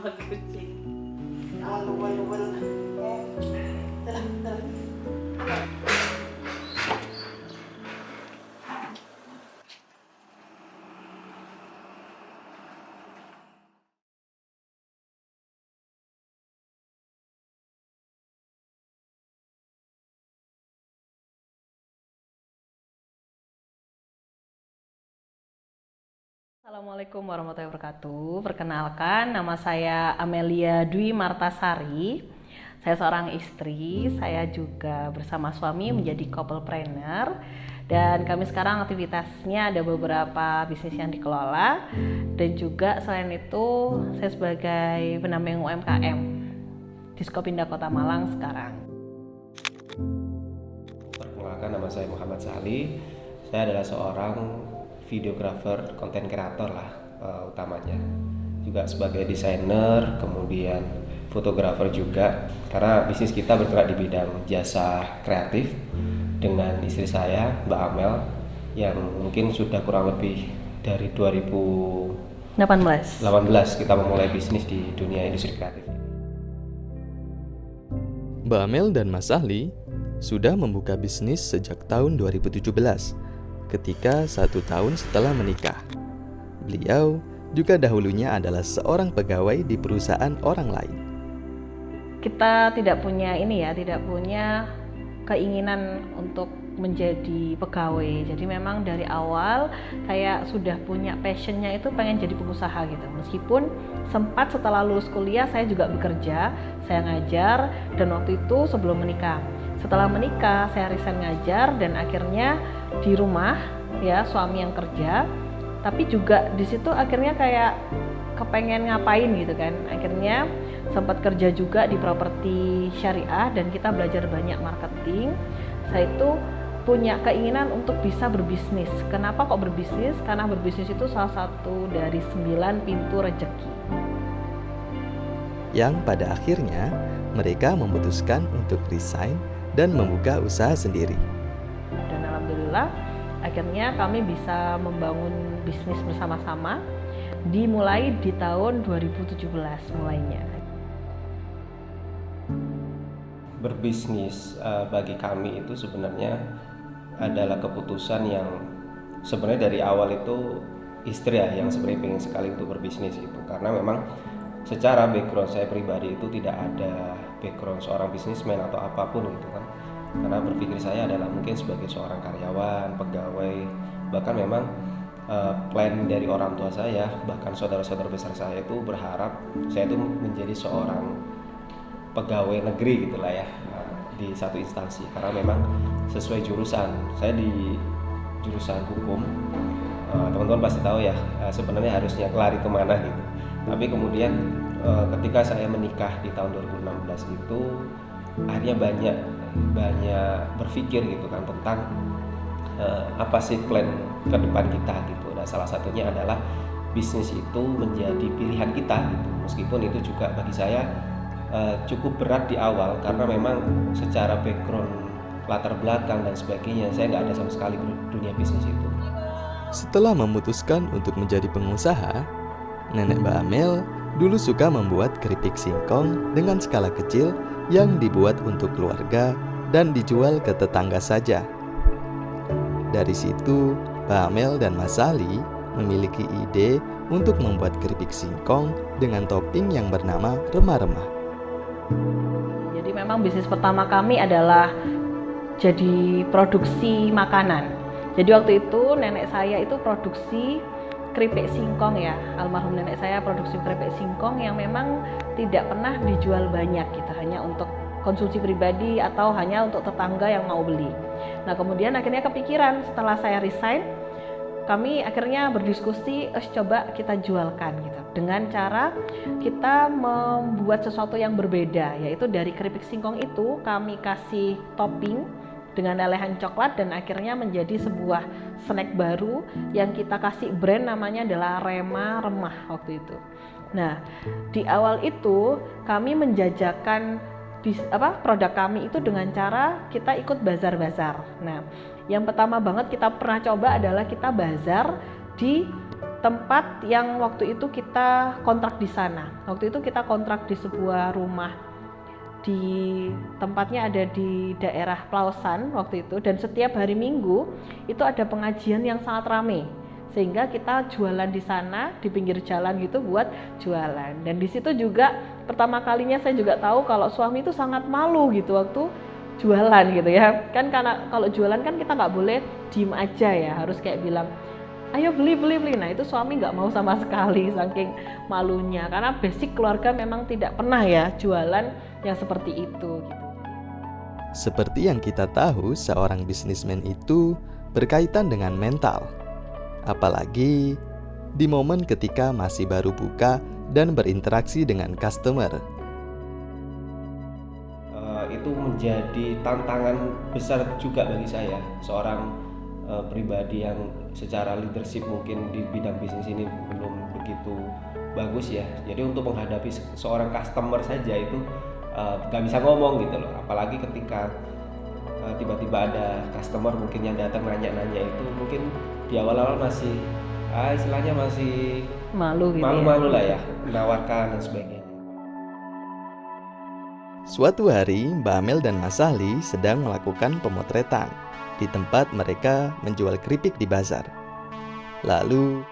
bagi kucing. Luwal-luwal. Dalam. Assalamualaikum warahmatullahi wabarakatuh. Perkenalkan, nama saya Amelia Dwi Martasari. Saya seorang istri, saya juga bersama suami menjadi couplepreneur. Dan kami sekarang aktivitasnya ada beberapa bisnis yang dikelola. Dan juga selain itu, saya sebagai pendamping UMKM di Skopindah Kota Malang sekarang. Perkenalkan, nama saya Muhammad Sali. Saya adalah seorang videographer, konten kreator lah utamanya. Juga sebagai desainer, kemudian fotografer juga. Karena bisnis kita bergerak di bidang jasa kreatif dengan istri saya, Mbak Amel, yang mungkin sudah kurang lebih dari 2018 kita memulai bisnis di dunia industri kreatif. Mbak Amel dan Mas Ahli sudah membuka bisnis sejak tahun 2017. Ketika 1 tahun setelah menikah. Beliau juga dahulunya adalah seorang pegawai di perusahaan orang lain. Kita tidak punya keinginan untuk menjadi pegawai. Jadi memang dari awal kayak sudah punya passionnya itu pengen jadi pengusaha gitu. Meskipun sempat setelah lulus kuliah saya juga bekerja, saya ngajar, dan waktu itu sebelum menikah. Setelah menikah saya resign ngajar dan akhirnya di rumah ya suami yang kerja, tapi juga di situ akhirnya kayak kepengen ngapain gitu kan. Akhirnya sempat kerja juga di properti syariah dan kita belajar banyak marketing. Saya itu punya keinginan untuk bisa berbisnis. Kenapa kok berbisnis? Karena berbisnis itu salah satu dari 9 pintu rezeki. Yang pada akhirnya mereka memutuskan untuk resign dan membuka usaha sendiri. Dan alhamdulillah akhirnya kami bisa membangun bisnis bersama-sama dimulai di tahun 2017 mulainya. Berbisnis bagi kami itu sebenarnya adalah keputusan yang sebenarnya dari awal itu istri ya yang sebenarnya pengen sekali untuk berbisnis itu, karena memang secara background saya pribadi itu tidak ada background seorang bisnismen atau apapun gitu kan, karena berpikir saya adalah mungkin sebagai seorang karyawan, pegawai, bahkan memang plan dari orang tua saya, bahkan saudara-saudara besar saya itu berharap saya itu menjadi seorang pegawai negeri gitulah ya, di satu instansi, karena memang sesuai jurusan saya di jurusan hukum. Teman-teman pasti tahu ya sebenarnya harusnya lari kemana gitu, tapi kemudian ketika saya menikah di tahun 2016 itu akhirnya banyak berpikir gitu kan tentang apa sih plan ke depan kita gitu. Nah, salah satunya adalah bisnis itu menjadi pilihan kita gitu, meskipun itu juga bagi saya cukup berat di awal karena memang secara background, latar belakang dan sebagainya saya nggak ada sama sekali di dunia bisnis itu. Setelah memutuskan untuk menjadi pengusaha, nenek Mbak Amel dulu suka membuat keripik singkong dengan skala kecil yang dibuat untuk keluarga dan dijual ke tetangga saja. Dari situ, Mbak Amel dan Mas Ali memiliki ide untuk membuat keripik singkong dengan topping yang bernama remah-remah. Jadi memang bisnis pertama kami adalah jadi produksi makanan. Jadi waktu itu nenek saya itu produksi keripik singkong ya, almarhum nenek saya produksi keripik singkong yang memang tidak pernah dijual banyak gitu, hanya untuk konsumsi pribadi atau hanya untuk tetangga yang mau beli. Nah kemudian akhirnya kepikiran setelah saya resign, kami akhirnya berdiskusi, coba kita jualkan gitu, dengan cara kita membuat sesuatu yang berbeda, yaitu dari keripik singkong itu kami kasih topping dengan lelehan coklat dan akhirnya menjadi sebuah snack baru yang kita kasih brand namanya adalah Rema Remah waktu itu. Nah, di awal itu kami menjajakan produk kami itu dengan cara kita ikut bazar-bazar. Nah, yang pertama banget kita pernah coba adalah kita bazar di tempat yang waktu itu kita kontrak di sana. Waktu itu kita kontrak di sebuah rumah, di tempatnya ada di daerah Plausan waktu itu, dan setiap hari Minggu itu ada pengajian yang sangat ramai, sehingga kita jualan di sana di pinggir jalan gitu buat jualan. Dan di situ juga pertama kalinya saya juga tahu kalau suami itu sangat malu gitu waktu jualan gitu ya kan, karena kalau jualan kan kita nggak boleh diem aja ya, harus kayak bilang ayo beli. Nah itu suami nggak mau sama sekali saking malunya, karena basic keluarga memang tidak pernah ya jualan yang seperti itu gitu. Seperti yang kita tahu, seorang bisnismen itu berkaitan dengan mental. Apalagi di momen ketika masih baru buka dan berinteraksi dengan customer. Itu menjadi tantangan besar juga bagi saya, seorang pribadi yang secara leadership mungkin di bidang bisnis ini belum begitu bagus ya. Jadi untuk menghadapi seorang customer saja itu gak bisa ngomong gitu loh, apalagi ketika tiba-tiba ada customer mungkin yang datang nanya-nanya, itu mungkin di awal-awal masih istilahnya masih malu lah ya, menawarkan dan sebagainya. Suatu hari, Mbak Amel dan Mas Sahli sedang melakukan pemotretan di tempat mereka menjual keripik di bazar. Lalu,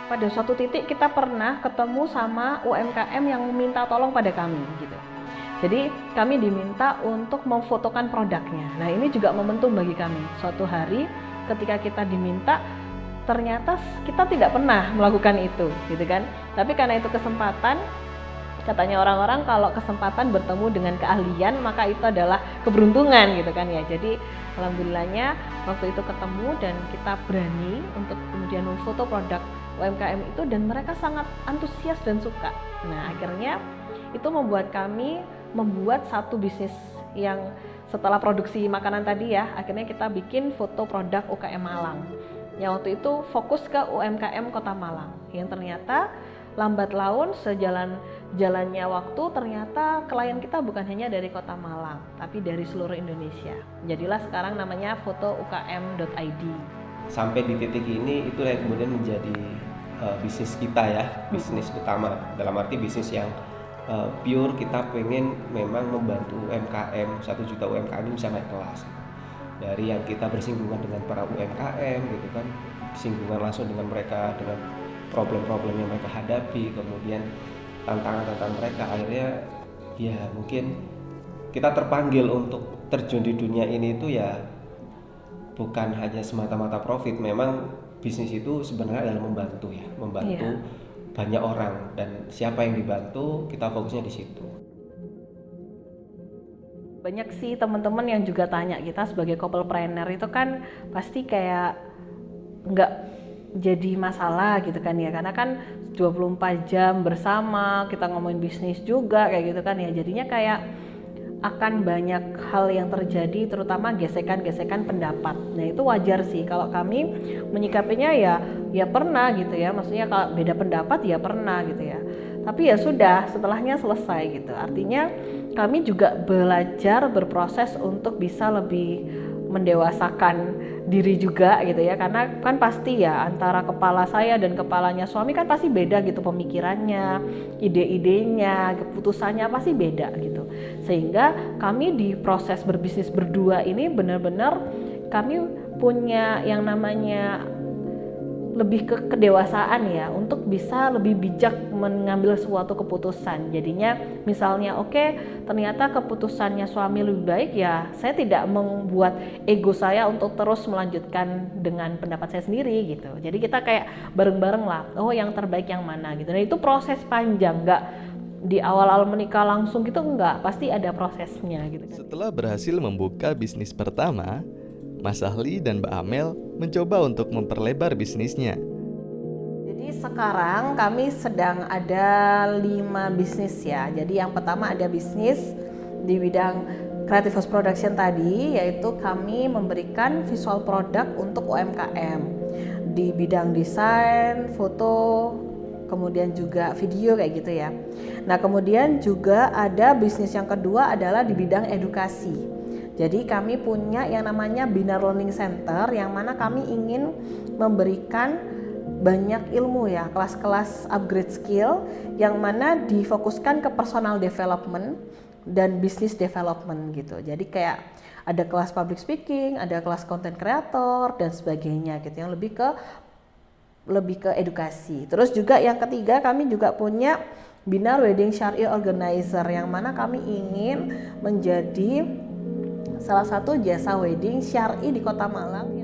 pada suatu titik kita pernah ketemu sama UMKM yang meminta tolong pada kami gitu. Jadi kami diminta untuk memfotokan produknya. Nah ini juga momentum bagi kami. Suatu hari ketika kita diminta, ternyata kita tidak pernah melakukan itu gitu kan. Tapi karena itu kesempatan, katanya orang-orang kalau kesempatan bertemu dengan keahlian maka itu adalah keberuntungan gitu kan ya. Jadi alhamdulillahnya waktu itu ketemu dan kita berani untuk kemudian memfoto produk UMKM itu, dan mereka sangat antusias dan suka. Nah akhirnya itu membuat kami membuat satu bisnis yang setelah produksi makanan tadi ya, akhirnya kita bikin foto produk UKM Malang yang waktu itu fokus ke UMKM Kota Malang, yang ternyata lambat laun jalannya waktu ternyata klien kita bukan hanya dari Kota Malang tapi dari seluruh Indonesia. Jadilah sekarang namanya fotoukm.id. Sampai di titik ini itu yang kemudian menjadi bisnis kita ya, bisnis utama, dalam arti bisnis yang pure kita pengen memang membantu UMKM, 1 juta UMKM ini bisa naik kelas gitu. Dari yang kita bersinggungan dengan para UMKM gitu kan, bersinggungan langsung dengan mereka, dengan problem-problem yang mereka hadapi, kemudian tantangan-tantangan mereka, akhirnya ya mungkin kita terpanggil untuk terjun di dunia ini itu ya bukan hanya semata-mata profit. Memang bisnis itu sebenarnya adalah membantu ya, membantu banyak orang, dan siapa yang dibantu kita fokusnya di situ. Banyak sih teman-teman yang juga tanya kita sebagai couplepreneur itu kan pasti kayak nggak jadi masalah gitu kan ya, karena kan 24 jam bersama kita ngomongin bisnis juga kayak gitu kan ya, jadinya kayak akan banyak hal yang terjadi, terutama gesekan-gesekan pendapat. Nah itu wajar sih, kalau kami menyikapinya ya pernah gitu ya, maksudnya kalau beda pendapat ya pernah gitu ya, tapi ya sudah, setelahnya selesai gitu. Artinya kami juga belajar berproses untuk bisa lebih mendewasakan diri juga gitu ya, karena kan pasti ya antara kepala saya dan kepalanya suami kan pasti beda gitu, pemikirannya, ide-idenya, keputusannya pasti beda gitu. Sehingga kami di proses berbisnis berdua ini benar-benar kami punya yang namanya lebih ke kedewasaan ya, untuk bisa lebih bijak mengambil suatu keputusan. Jadinya misalnya oke, ternyata keputusannya suami lebih baik, ya saya tidak membuat ego saya untuk terus melanjutkan dengan pendapat saya sendiri gitu. Jadi kita kayak bareng-bareng lah, oh yang terbaik yang mana gitu. Nah itu proses panjang, nggak di awal-awal menikah langsung gitu, enggak, pasti ada prosesnya gitu kan. Setelah berhasil membuka bisnis pertama, Mas Sahli dan Mbak Amel mencoba untuk memperlebar bisnisnya. Jadi sekarang kami sedang ada 5 bisnis ya. Jadi yang pertama ada bisnis di bidang Creative House Production tadi, yaitu kami memberikan visual produk untuk UMKM di bidang desain, foto, kemudian juga video kayak gitu ya. Nah kemudian juga ada bisnis yang kedua adalah di bidang edukasi. Jadi kami punya yang namanya Binar Learning Center, yang mana kami ingin memberikan banyak ilmu ya, kelas-kelas upgrade skill yang mana difokuskan ke personal development dan business development gitu. Jadi kayak ada kelas public speaking, ada kelas content creator dan sebagainya gitu yang lebih ke edukasi. Terus juga yang ketiga, kami juga punya Binar Wedding Syari Organizer yang mana kami ingin menjadi salah satu jasa wedding syar'i di Kota Malang.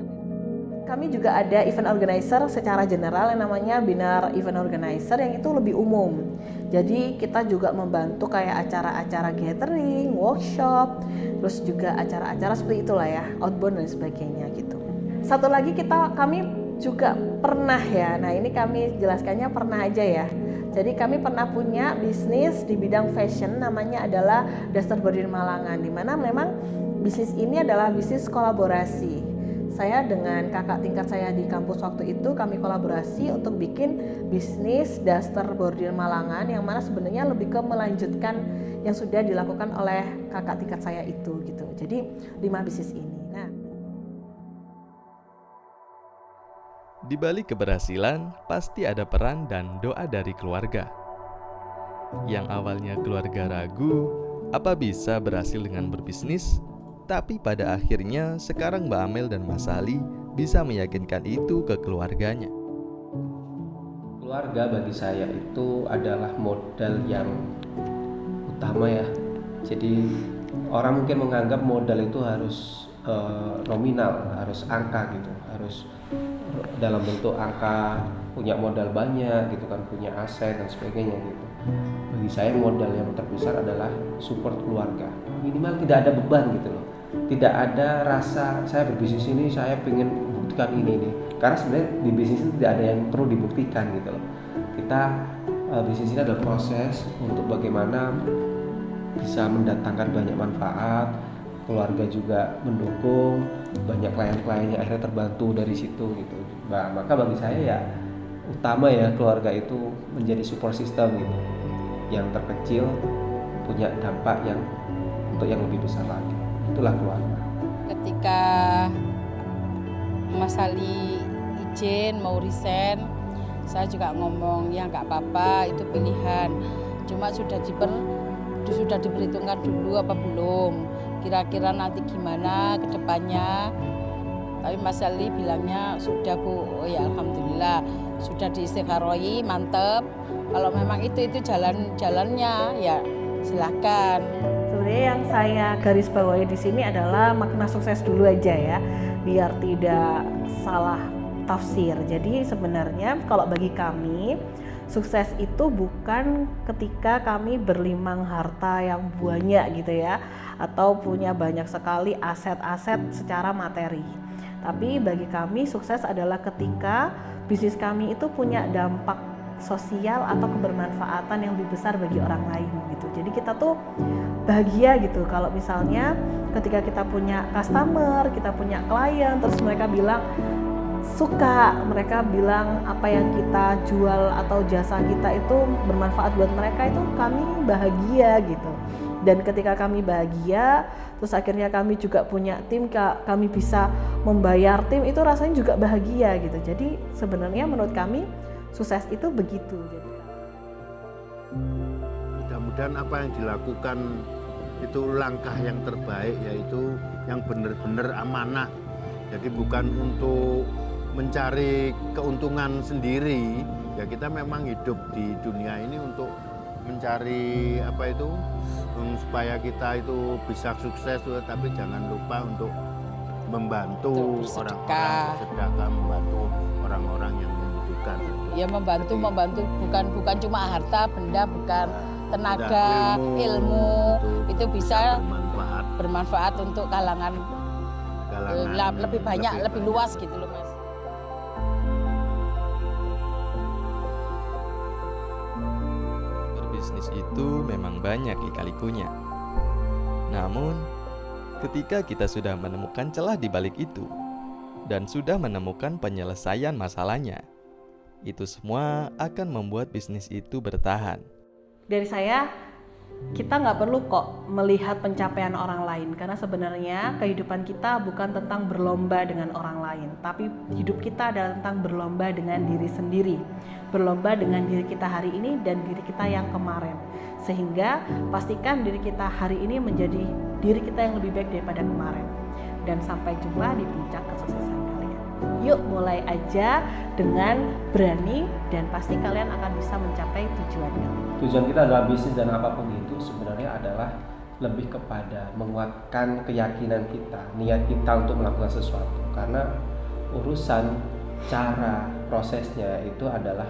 Kami juga ada event organizer secara general yang namanya Binar Event Organizer yang itu lebih umum. Jadi kita juga membantu kayak acara-acara gathering, workshop, terus juga acara-acara seperti itulah ya, outbound dan sebagainya gitu. Satu lagi kami juga pernah ya, nah ini kami jelaskannya pernah aja ya. Jadi kami pernah punya bisnis di bidang fashion, namanya adalah Daster Bordil Malangan, di mana memang bisnis ini adalah bisnis kolaborasi. Saya dengan kakak tingkat saya di kampus waktu itu, kami kolaborasi untuk bikin bisnis Daster Bordil Malangan yang mana sebenarnya lebih ke melanjutkan yang sudah dilakukan oleh kakak tingkat saya itu gitu. Jadi 5 bisnis ini. Nah, di balik keberhasilan pasti ada peran dan doa dari keluarga. Yang awalnya keluarga ragu apa bisa berhasil dengan berbisnis, tapi pada akhirnya sekarang Mbak Amel dan Mas Ali bisa meyakinkan itu ke keluarganya. Keluarga bagi saya itu adalah modal yang utama ya. Jadi orang mungkin menganggap modal itu harus nominal, harus angka gitu, harus dalam bentuk angka, punya modal banyak gitu kan, punya aset dan sebagainya gitu. Bagi saya modal yang terbesar adalah support keluarga. Minimal tidak ada beban gitu loh. Tidak ada rasa saya berbisnis ini saya pengen buktikan ini nih. Karena sebenarnya di bisnis itu tidak ada yang perlu dibuktikan gitu loh. Kita bisnis ini adalah proses untuk bagaimana bisa mendatangkan banyak manfaat, keluarga juga mendukung, banyak klien-klien yang akhirnya terbantu dari situ gitu. Nah, maka bagi saya ya utama ya keluarga itu menjadi support system gitu. Yang terkecil punya dampak yang untuk yang lebih besar lagi. Itulah keluarga. Ketika Mas Ali izin mau resign, saya juga ngomong ya nggak apa-apa, itu pilihan. Cuma sudah diperhitungkan dulu apa belum? Kira-kira nanti gimana ke depannya? Tapi Mas Ali bilangnya sudah Bu, oh ya alhamdulillah sudah diistikharoi, mantep. Kalau memang itu jalannya ya silakan. sebenarnya yang saya garis bawahi di sini adalah makna sukses dulu aja ya, biar tidak salah tafsir. Jadi sebenarnya kalau bagi kami sukses itu bukan ketika kami berlimang harta yang banyak gitu ya, atau punya banyak sekali aset-aset secara materi. Tapi bagi kami sukses adalah ketika bisnis kami itu punya dampak sosial atau kebermanfaatan yang lebih besar bagi orang lain gitu. Jadi kita tuh bahagia gitu kalau misalnya ketika kita punya customer, kita punya klien, terus mereka bilang suka, mereka bilang apa yang kita jual atau jasa kita itu bermanfaat buat mereka, itu kami bahagia gitu. Dan ketika kami bahagia, terus akhirnya kami juga punya tim, kami bisa membayar tim, itu rasanya juga bahagia gitu. Jadi sebenarnya menurut kami sukses itu begitu. Jadi mudah-mudahan apa yang dilakukan itu langkah yang terbaik, yaitu yang benar-benar amanah. Jadi bukan untuk mencari keuntungan sendiri, ya kita memang hidup di dunia ini untuk mencari apa itu supaya kita itu bisa sukses, tapi jangan lupa untuk membantu orang-orang, bersedekah, membantu orang-orang yang membutuhkan. Ya membantu bukan cuma harta benda, bukan tenaga, ilmu itu bisa bermanfaat untuk kalangan lebih banyak, lebih luas gitu loh Mas. Berbisnis itu memang banyak lika-likunya. Namun, ketika kita sudah menemukan celah di balik itu dan sudah menemukan penyelesaian masalahnya, itu semua akan membuat bisnis itu bertahan. dari saya kita nggak perlu kok melihat pencapaian orang lain, karena sebenarnya kehidupan kita bukan tentang berlomba dengan orang lain, tapi hidup kita adalah tentang berlomba dengan diri sendiri, berlomba dengan diri kita hari ini dan diri kita yang kemarin. Sehingga pastikan diri kita hari ini menjadi diri kita yang lebih baik daripada kemarin. Dan sampai jumpa di puncak kesuksesan kalian. Yuk mulai aja dengan berani dan pasti kalian akan bisa mencapai tujuan kalian. Tujuan kita adalah bisnis dan apapun itu sebenarnya adalah lebih kepada menguatkan keyakinan kita, niat kita untuk melakukan sesuatu. Karena urusan cara prosesnya itu adalah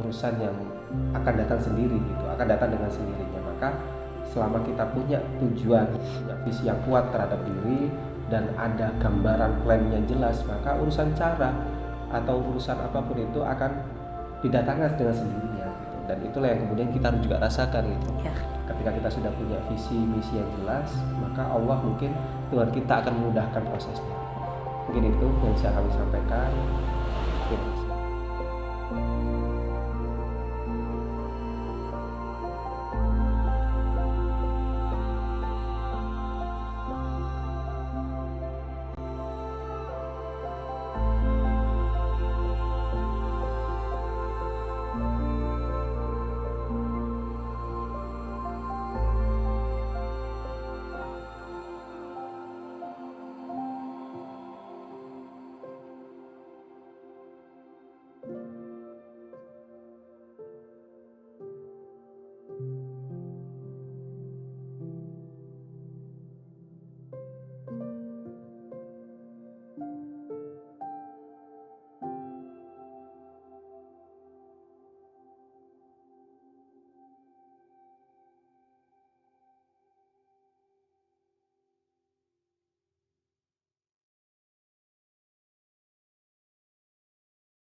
urusan yang akan datang sendiri gitu, akan datang dengan sendirinya. Maka selama kita punya tujuan, punya visi yang kuat terhadap diri dan ada gambaran plan yang jelas, maka urusan cara atau urusan apapun itu akan didatangkan dengan sendirinya gitu. Dan itulah yang kemudian kita harus juga rasakan gitu. Ya. Ketika kita sudah punya visi misi yang jelas, maka Allah mungkin Tuhan kita akan memudahkan prosesnya. Mungkin itu yang bisa kami sampaikan.